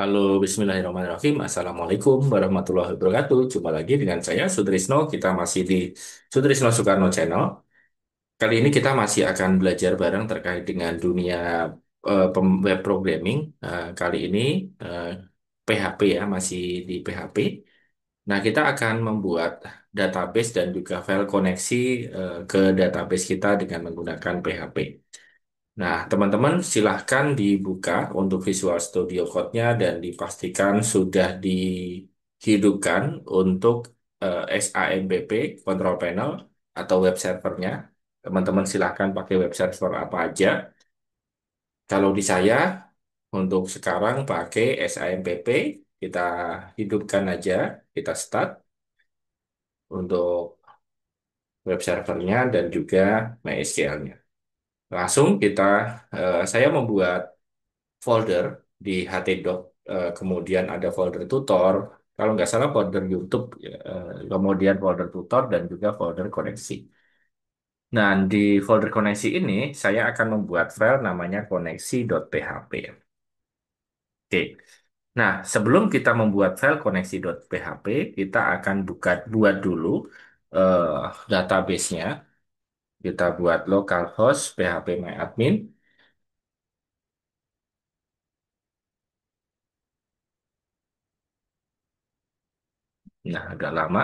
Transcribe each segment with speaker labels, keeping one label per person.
Speaker 1: Halo, Bismillahirrahmanirrahim. Assalamualaikum warahmatullahi wabarakatuh. Jumpa lagi dengan saya, Sutrisno. Kita masih di Sutrisno Soekarno Channel. Kali ini kita masih akan belajar bareng terkait dengan dunia web programming. Kali ini eh, PHP ya, masih di PHP. Nah, kita akan membuat database dan juga file koneksi ke database kita dengan menggunakan PHP. Nah, teman-teman silahkan dibuka untuk Visual Studio Code-nya dan dipastikan sudah dihidupkan untuk SAMPP, Control Panel, atau web servernya. Teman-teman silahkan pakai web server apa aja. Kalau di saya, untuk sekarang pakai SAMPP, kita hidupkan aja, kita start untuk web servernya dan juga MySQL-nya. Langsung saya membuat folder di htdoc, kemudian ada folder tutor, kalau nggak salah folder YouTube, ya, kemudian folder tutor dan juga folder koneksi. Nah, di folder koneksi ini saya akan membuat file namanya koneksi.php. Oke. Nah, sebelum kita membuat file koneksi.php, kita akan buat dulu eh, database-nya. Kita buat localhost phpMyAdmin. Nah, agak lama.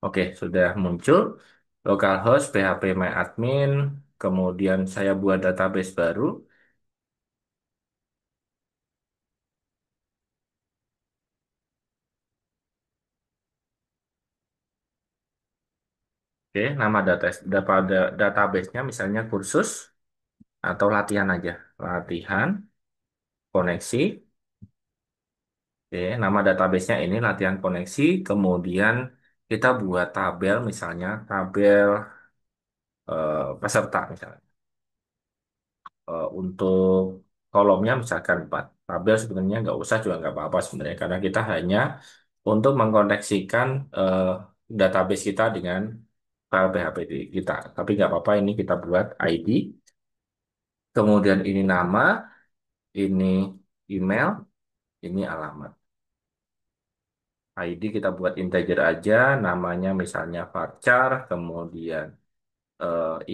Speaker 1: Oke, sudah muncul localhost phpMyAdmin. Kemudian saya buat database baru. Oke, nama database-nya misalnya kursus atau latihan aja. Latihan, koneksi. Oke, nama database-nya ini latihan koneksi. Kemudian kita buat tabel, misalnya tabel peserta misalnya. Untuk kolomnya misalkan 4. Tabel sebenarnya nggak usah juga nggak apa-apa sebenarnya karena kita hanya untuk mengkoneksikan eh, database kita dengan file PHP kita. Tapi nggak apa-apa ini kita buat ID, kemudian ini nama, ini email, ini alamat. ID kita buat integer aja, namanya misalnya varchar, kemudian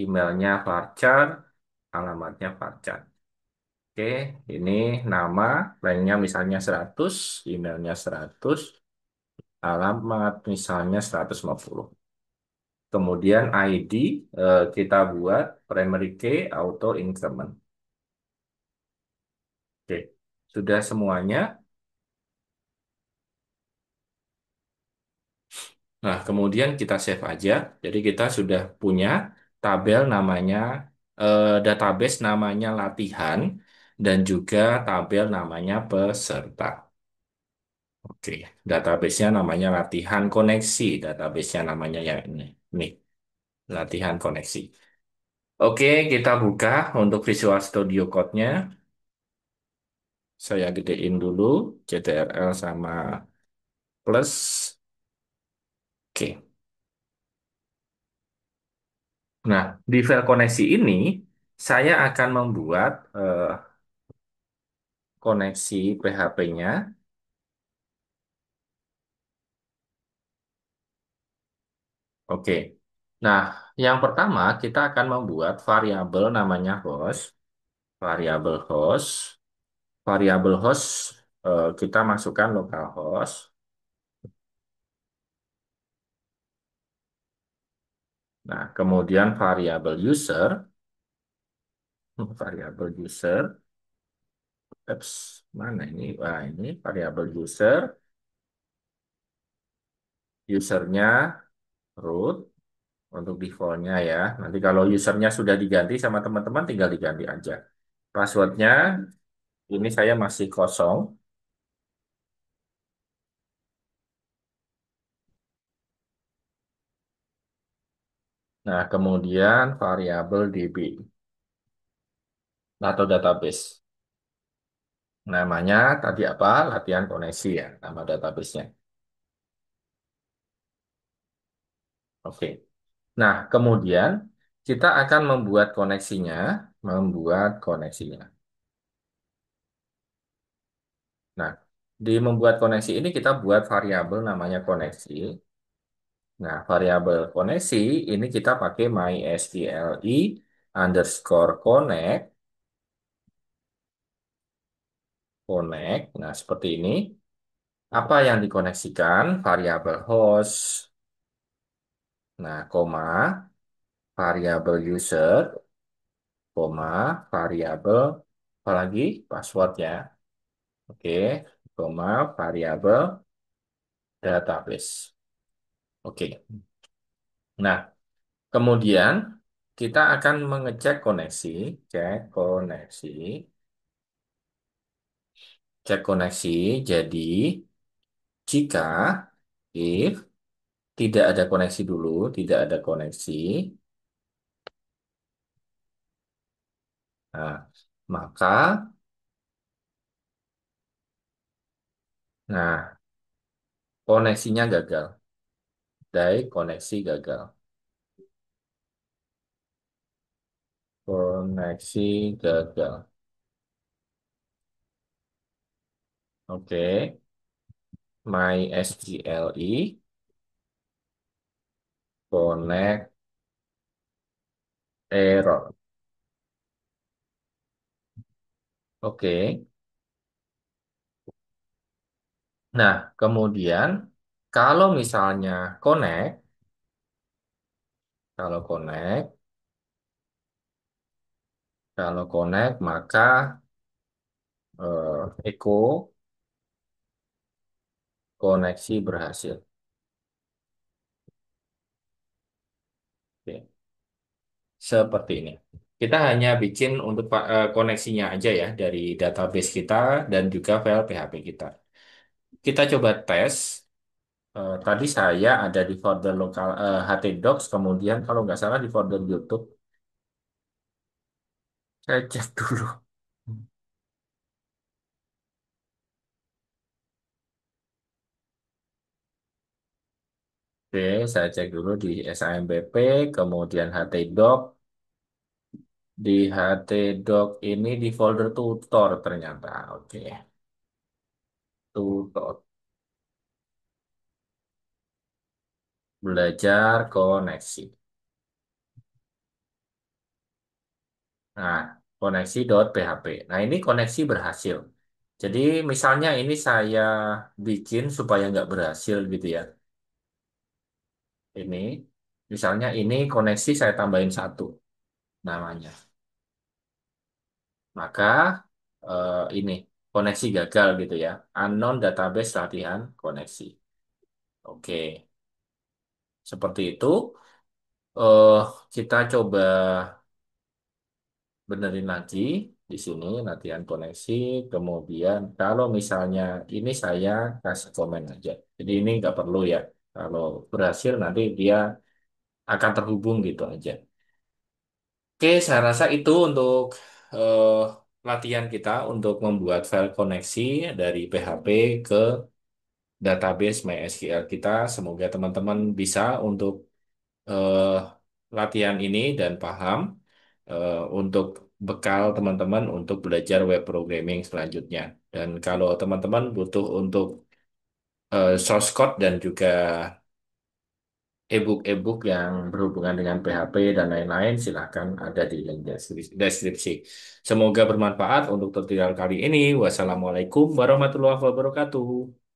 Speaker 1: emailnya varchar, alamatnya varchar. Oke, ini nama, lainnya misalnya 100, emailnya 100, alamat misalnya 150. Kemudian ID kita buat primary key auto increment. Oke, sudah semuanya. Nah, kemudian kita save aja. Jadi kita sudah punya tabel namanya, database namanya latihan, dan juga tabel namanya peserta. Oke, database-nya namanya latihan koneksi. Database-nya namanya yang ini. Nih, latihan koneksi. Oke, kita buka untuk Visual Studio Code-nya. Saya gedein dulu CTRL sama plus. Oke. Nah, di file koneksi ini saya akan membuat koneksi PHP-nya. Oke. Nah, yang pertama kita akan membuat variabel namanya host. Variabel host. Variabel host kita masukkan localhost. Nah, kemudian variabel user. Variabel user. Ups, mana ini? Wah, ini variabel user. Usernya root untuk defaultnya ya. Nanti kalau usernya sudah diganti sama teman-teman tinggal diganti aja. Passwordnya ini saya masih kosong. Nah, kemudian variabel DB atau database. Namanya tadi apa? Latihan koneksi ya, nama databasenya. Oke. Nah, kemudian Kita akan membuat koneksinya, membuat koneksinya. Nah, di membuat koneksi ini kita buat variabel namanya koneksi. Nah, variabel koneksi ini kita pakai mysqli underscore connect, connect. Nah, seperti ini. Apa yang dikoneksikan? Variabel host, nah, koma, variabel user, koma, variabel, apalagi password ya. Oke, koma, variabel database. Oke. Nah, kemudian kita akan mengecek koneksi, cek koneksi, cek koneksi. Jadi, jika if tidak ada koneksi dulu, tidak ada koneksi, nah, maka, nah, koneksinya gagal. Koneksi gagal. Koneksi gagal. Oke, MySQLi connect error. Oke. Nah, kemudian kalau misalnya connect, kalau connect, kalau connect maka echo koneksi berhasil. Oke. Seperti ini. Kita hanya bikin untuk koneksinya aja ya dari database kita dan juga file PHP kita. Kita coba tes. Tadi saya ada di folder lokal htdocs, kemudian kalau nggak salah di folder YouTube. Saya cek dulu. Oke, saya cek dulu di SAMPP, kemudian htdoc. Di htdoc ini di folder tutor ternyata. Oke, tutor. Belajar koneksi. Nah, koneksi.php. Nah, ini koneksi berhasil. Jadi, misalnya ini saya bikin supaya nggak berhasil gitu ya. Ini, misalnya ini koneksi saya tambahin satu namanya. Maka ini koneksi gagal gitu ya. Unknown database latihan koneksi. Oke, seperti itu. eh Kita coba benerin lagi di sini latihan koneksi. Kemudian kalau misalnya ini saya kasih komen aja. Jadi ini nggak perlu ya. Kalau berhasil nanti dia akan terhubung gitu aja. Oke, saya rasa itu untuk eh, latihan kita untuk membuat file koneksi dari PHP ke database MySQL kita. Semoga teman-teman bisa untuk eh, latihan ini dan paham untuk bekal teman-teman untuk belajar web programming selanjutnya. Dan kalau teman-teman butuh untuk source code dan juga e-book yang berhubungan dengan PHP dan lain-lain, silahkan ada di link deskripsi. Semoga bermanfaat untuk tutorial kali ini. Wassalamualaikum warahmatullahi wabarakatuh.